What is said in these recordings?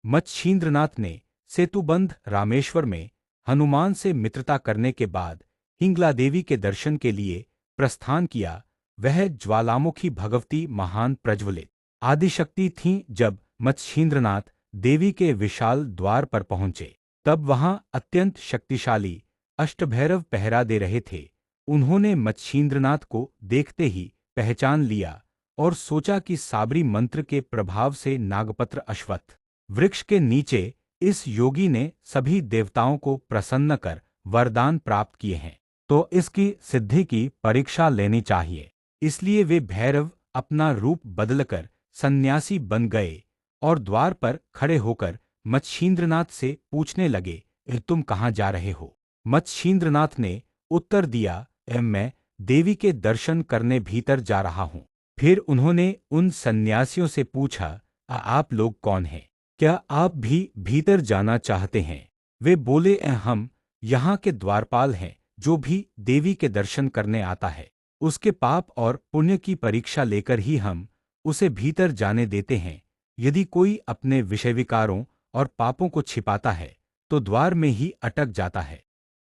मच्छिंद्रनाथ ने सेतुबंध रामेश्वर में हनुमान से मित्रता करने के बाद हिंगला देवी के दर्शन के लिए प्रस्थान किया। वह ज्वालामुखी भगवती महान प्रज्वलित आदिशक्ति थीं। जब मच्छिंद्रनाथ देवी के विशाल द्वार पर पहुंचे, तब वहां अत्यंत शक्तिशाली अष्टभैरव पहरा दे रहे थे। उन्होंने मच्छिंद्रनाथ को देखते ही पहचान लिया और सोचा कि साबरी मंत्र के प्रभाव से नागपत्र अश्वत्थ वृक्ष के नीचे इस योगी ने सभी देवताओं को प्रसन्न कर वरदान प्राप्त किए हैं, तो इसकी सिद्धि की परीक्षा लेनी चाहिए। इसलिए वे भैरव अपना रूप बदलकर सन्यासी बन गए और द्वार पर खड़े होकर मच्छिंद्रनाथ से पूछने लगे, तुम कहाँ जा रहे हो? मच्छिंद्रनाथ ने उत्तर दिया, मैं देवी के दर्शन करने भीतर जा रहा हूँ। फिर उन्होंने उन सन्यासियों से पूछा, आप लोग कौन हैं? क्या आप भी भीतर जाना चाहते हैं? वे बोले, हम यहाँ के द्वारपाल हैं। जो भी देवी के दर्शन करने आता है, उसके पाप और पुण्य की परीक्षा लेकर ही हम उसे भीतर जाने देते हैं। यदि कोई अपने विषय विकारों और पापों को छिपाता है, तो द्वार में ही अटक जाता है,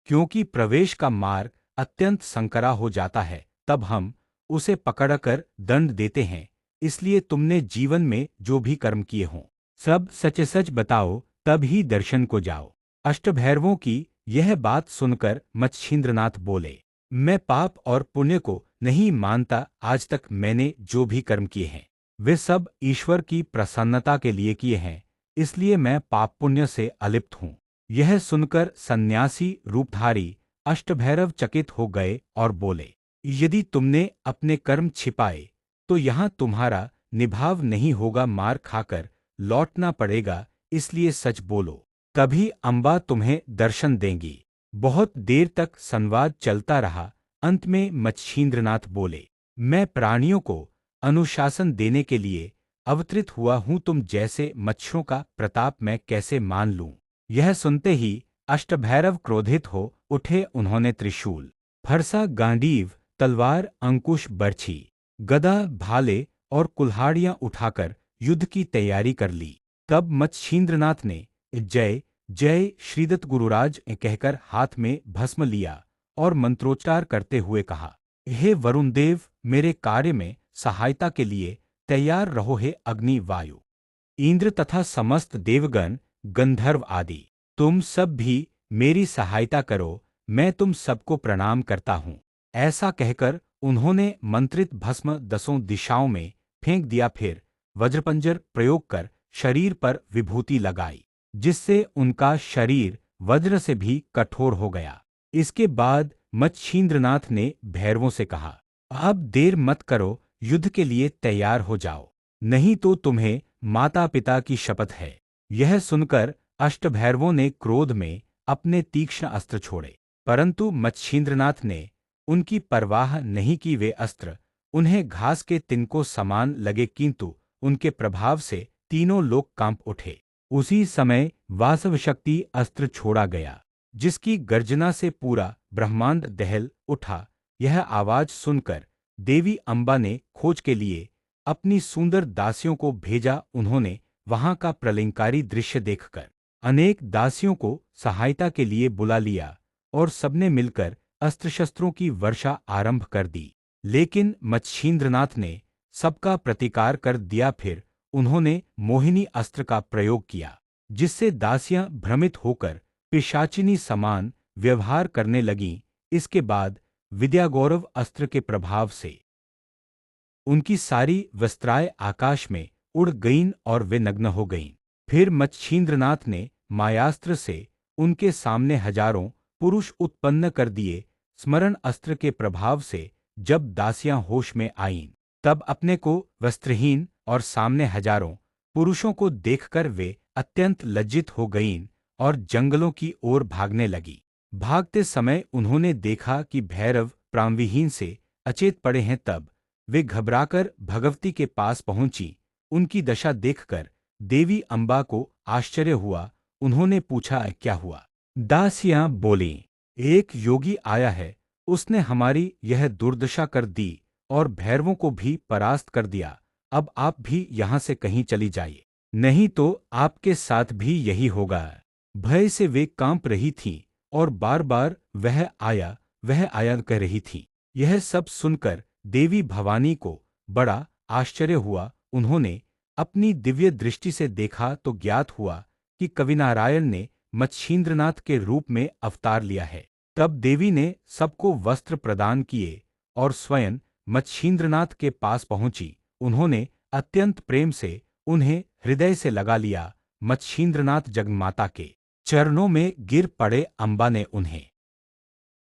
क्योंकि प्रवेश का मार्ग अत्यंत संकरा हो जाता है। तब हम उसे पकड़कर दंड देते हैं। इसलिए तुमने जीवन में जो भी कर्म किए हों, सब सच सच बताओ, तब ही दर्शन को जाओ। अष्टभैरवों की यह बात सुनकर मच्छिंद्रनाथ बोले, मैं पाप और पुण्य को नहीं मानता। आज तक मैंने जो भी कर्म किए हैं, वे सब ईश्वर की प्रसन्नता के लिए किए हैं। इसलिए मैं पाप पुण्य से अलिप्त हूँ। यह सुनकर सन्यासी रूपधारी अष्टभैरव चकित हो गए और बोले, यदि तुमने अपने कर्म छिपाए, तो यहाँ तुम्हारा निभाव नहीं होगा, मार खाकर लौटना पड़ेगा। इसलिए सच बोलो, तभी अम्बा तुम्हें दर्शन देंगी। बहुत देर तक संवाद चलता रहा। अंत में मच्छिंद्रनाथ बोले, मैं प्राणियों को अनुशासन देने के लिए अवतरित हुआ हूँ। तुम जैसे मच्छरों का प्रताप मैं कैसे मान लूं? यह सुनते ही अष्टभैरव क्रोधित हो उठे। उन्होंने त्रिशूल, फरसा, गांडीव, तलवार, अंकुश, बर्छी, गदा, भाले और कुल्हाड़ियां उठाकर युद्ध की तैयारी कर ली। तब मच्छिंद्रनाथ ने जय जय श्रीदत्त गुरुराज कहकर हाथ में भस्म लिया और मंत्रोच्चार करते हुए कहा, हे वरुण देव, मेरे कार्य में सहायता के लिए तैयार रहो। हे अग्नि, वायु, इंद्र तथा समस्त देवगण, गंधर्व आदि, तुम सब भी मेरी सहायता करो। मैं तुम सबको प्रणाम करता हूँ। ऐसा कहकर उन्होंने मंत्रित भस्म 10 दिशाओं में फेंक दिया। फिर वज्रपंजर प्रयोग कर शरीर पर विभूति लगाई, जिससे उनका शरीर वज्र से भी कठोर हो गया। इसके बाद मच्छिंद्रनाथ ने भैरवों से कहा, अब देर मत करो, युद्ध के लिए तैयार हो जाओ, नहीं तो तुम्हें माता पिता की शपथ है। यह सुनकर अष्टभैरवों ने क्रोध में अपने तीक्ष्ण अस्त्र छोड़े, परंतु मच्छिंद्रनाथ ने उनकी परवाह नहीं की। वे अस्त्र उन्हें घास के तिनकों समान लगे, किंतु उनके प्रभाव से तीनों लोग कांप उठे। उसी समय वासव शक्ति अस्त्र छोड़ा गया, जिसकी गर्जना से पूरा ब्रह्मांड दहल उठा। यह आवाज सुनकर देवी अम्बा ने खोज के लिए अपनी सुंदर दासियों को भेजा। उन्होंने वहां का प्रलयंकारी दृश्य देखकर अनेक दासियों को सहायता के लिए बुला लिया और सबने मिलकर अस्त्र शस्त्रों की वर्षा आरंभ कर दी। लेकिन मच्छिंद्रनाथ ने सबका प्रतिकार कर दिया। फिर उन्होंने मोहिनी अस्त्र का प्रयोग किया, जिससे दासियां भ्रमित होकर पिशाचिनी समान व्यवहार करने लगीं। इसके बाद विद्यागौरव अस्त्र के प्रभाव से उनकी सारी वस्त्राएं आकाश में उड़ गईं और वे नग्न हो गईं। फिर मच्छिंद्रनाथ ने मायास्त्र से उनके सामने हजारों पुरुष उत्पन्न कर दिए। स्मरण अस्त्र के प्रभाव से जब दासियां होश में आईं, तब अपने को वस्त्रहीन और सामने हजारों पुरुषों को देखकर वे अत्यंत लज्जित हो गईं और जंगलों की ओर भागने लगी। भागते समय उन्होंने देखा कि भैरव प्राणविहीन से अचेत पड़े हैं। तब वे घबराकर भगवती के पास पहुंची। उनकी दशा देखकर देवी अम्बा को आश्चर्य हुआ। उन्होंने पूछा, क्या हुआ? दासियां बोलीं, एक योगी आया है, उसने हमारी यह दुर्दशा कर दी और भैरवों को भी परास्त कर दिया। अब आप भी यहाँ से कहीं चली जाइए। नहीं तो आपके साथ भी यही होगा। भय से वे कांप रही थीं और बार बार वह आया कह रही थीं। यह सब सुनकर देवी भवानी को बड़ा आश्चर्य हुआ। उन्होंने अपनी दिव्य दृष्टि से देखा तो ज्ञात हुआ कि कविनारायण ने मच्छिंद्रनाथ के रूप में अवतार लिया है। तब देवी ने सबको वस्त्र प्रदान किए और स्वयं मच्छिंद्रनाथ के पास पहुंची। उन्होंने अत्यंत प्रेम से उन्हें हृदय से लगा लिया। मच्छिंद्रनाथ जगन्माता के चरणों में गिर पड़े। अम्बा ने उन्हें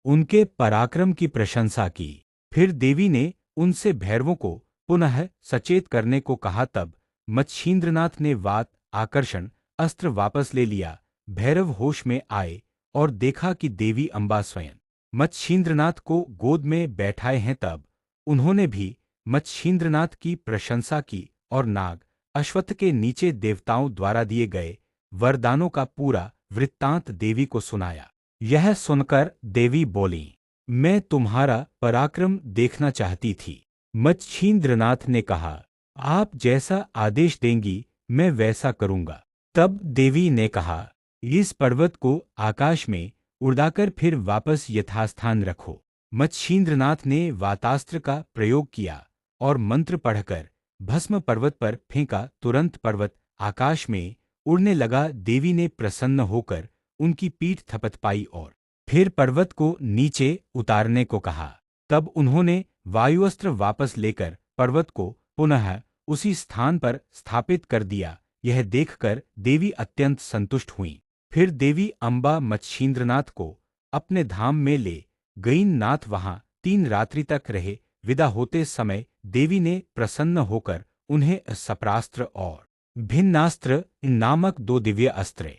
उनके पराक्रम की प्रशंसा की। फिर देवी ने उनसे भैरवों को पुनः सचेत करने को कहा। तब मच्छिंद्रनाथ ने वात आकर्षण अस्त्र वापस ले लिया। भैरव होश में आए और देखा कि देवी अम्बा स्वयं मच्छिंद्रनाथ को गोद में बैठाए हैं। तब उन्होंने भी मच्छिंद्रनाथ की प्रशंसा की और नाग अश्वत्थ के नीचे देवताओं द्वारा दिए गए वरदानों का पूरा वृत्तांत देवी को सुनाया। यह सुनकर देवी बोलीं, मैं तुम्हारा पराक्रम देखना चाहती थी। मच्छिंद्रनाथ ने कहा, आप जैसा आदेश देंगी मैं वैसा करूंगा। तब देवी ने कहा, इस पर्वत को आकाश में उड़ाकर फिर वापस यथास्थान रखो। मच्छिंद्रनाथ ने वातास्त्र का प्रयोग किया और मंत्र पढ़कर भस्म पर्वत पर फेंका। तुरंत पर्वत आकाश में उड़ने लगा। देवी ने प्रसन्न होकर उनकी पीठ थपथपाई और फिर पर्वत को नीचे उतारने को कहा। तब उन्होंने वायुअस्त्र वापस लेकर पर्वत को पुनः उसी स्थान पर स्थापित कर दिया। यह देखकर देवी अत्यंत संतुष्ट हुईं। फिर देवी अम्बा मच्छिंद्रनाथ को अपने धाम में ले गईं। नाथ वहां 3 रात्रि तक रहे। विदा होते समय देवी ने प्रसन्न होकर उन्हें सप्रास्त्र और भिन्नास्त्र नामक 2 दिव्य अस्त्र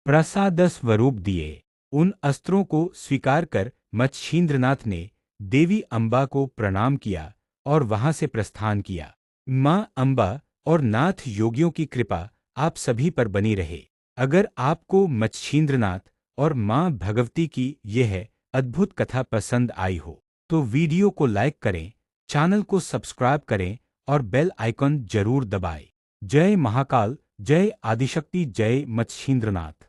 प्रसाद स्वरूप दिए। उन अस्त्रों को स्वीकार कर मच्छिंद्रनाथ ने देवी अम्बा को प्रणाम किया और वहां से प्रस्थान किया। मां अम्बा और नाथ योगियों की कृपा आप सभी पर बनी रहे। अगर आपको मच्छिंद्रनाथ और मां भगवती की यह अद्भुत कथा पसंद आई हो तो वीडियो को लाइक करें, चैनल को सब्सक्राइब करें और बेल आइकन जरूर दबाएं। जय महाकाल, जय आदिशक्ति, जय मच्छिंद्रनाथ।